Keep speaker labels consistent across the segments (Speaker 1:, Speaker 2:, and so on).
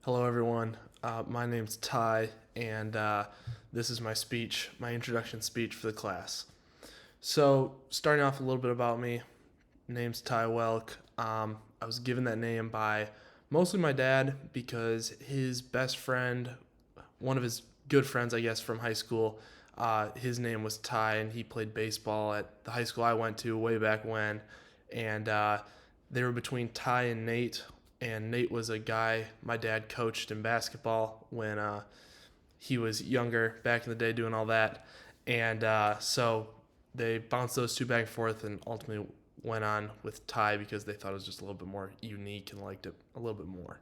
Speaker 1: Hello, everyone. My name's Ty, and this is my introduction speech for the class. So, starting off a little bit about me, name's Ty Welk. I was given that name by mostly my dad because his best friend, one of his good friends, I guess, from high school, his name was Ty, and he played baseball at the high school I went to way back when. And they were between Ty and Nate, and Nate was a guy my dad coached in basketball when he was younger, back in the day, doing all that. And so they bounced those two back and forth, and ultimately went on with Ty because they thought it was just a little bit more unique and liked it a little bit more.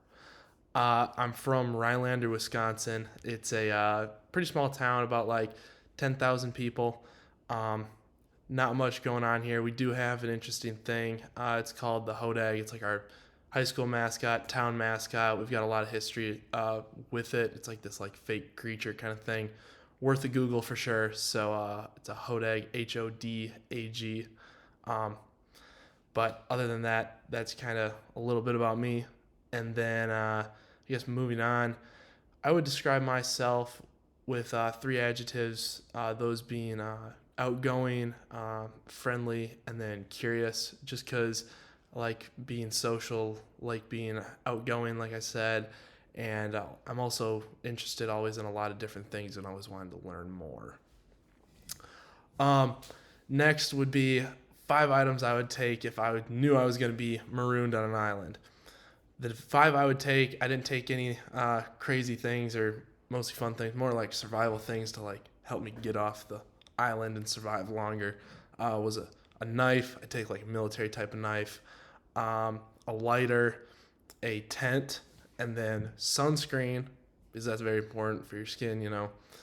Speaker 1: I'm from Rhinelander, Wisconsin. It's a pretty small town, about like 10,000 people. Um, Not much going on here. We do have an interesting thing. It's called the Hodag. It's like our high school mascot, town mascot. We've got a lot of history with it. It's like this like fake creature kind of thing. Worth a Google for sure. So it's a Hodag, Hodag. Um, but other than that, that's kind of a little bit about me. And then I guess moving on, I would describe myself with three adjectives, those being outgoing, friendly, and then curious, just because I like being social, like being outgoing, like I said. And I'm also interested always in a lot of different things and always wanted to learn more. Um, Next would be 5 items I would take if knew I was going to be marooned on an island. The five I would take, I didn't take any crazy things or mostly fun things, more like survival things to like help me get off the island and survive longer. Was a knife. I take like a military type of knife, a lighter, a tent, and then sunscreen because that's very important for your skin.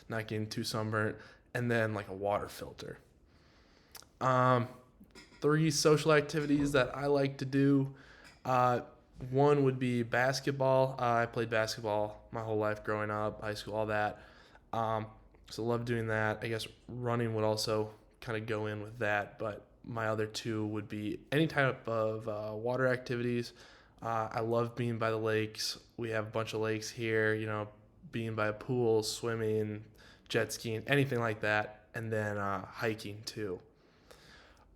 Speaker 1: Not getting too sunburnt, and then like a water filter. Um, Three social activities that I like to do. Uh, One would be basketball. I played basketball my whole life growing up, high school, all that. Um, so love doing that. I guess running would also kind of go in with that, but my other two would be any type of water activities. I love being by the lakes. We have a bunch of lakes here, being by a pool, swimming, jet skiing, anything like that, and then hiking too.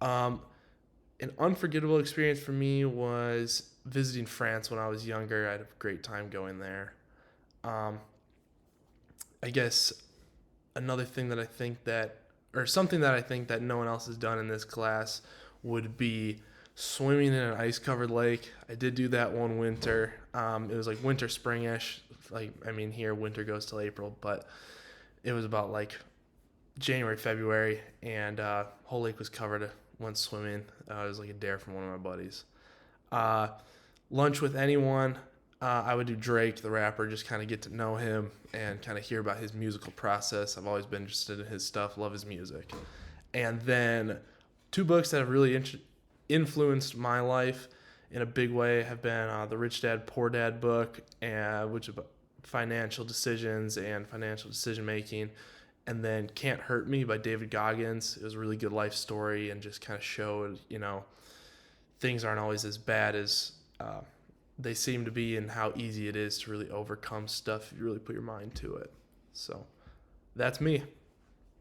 Speaker 1: Um, an unforgettable experience for me was visiting France when I was younger. I had a great time going there. Um, I guess another thing that I think that, or something that I think that no one else has done in this class would be swimming in an ice covered lake. I did do that one winter. It was like winter, springish. Here winter goes till April, but it was about like January, February, and whole lake was covered. Went swimming. It was like a dare from one of my buddies. Uh, Lunch with anyone. I would do Drake, the rapper, just kind of get to know him and kind of hear about his musical process. I've always been interested in his stuff, love his music. And then two books that have really influenced my life in a big way have been the Rich Dad Poor Dad book, which is about financial decisions and financial decision making, and then Can't Hurt Me by David Goggins. It was a really good life story and just kind of showed, things aren't always as bad as they seem to be, and how easy it is to really overcome stuff if you really put your mind to it. So that's me.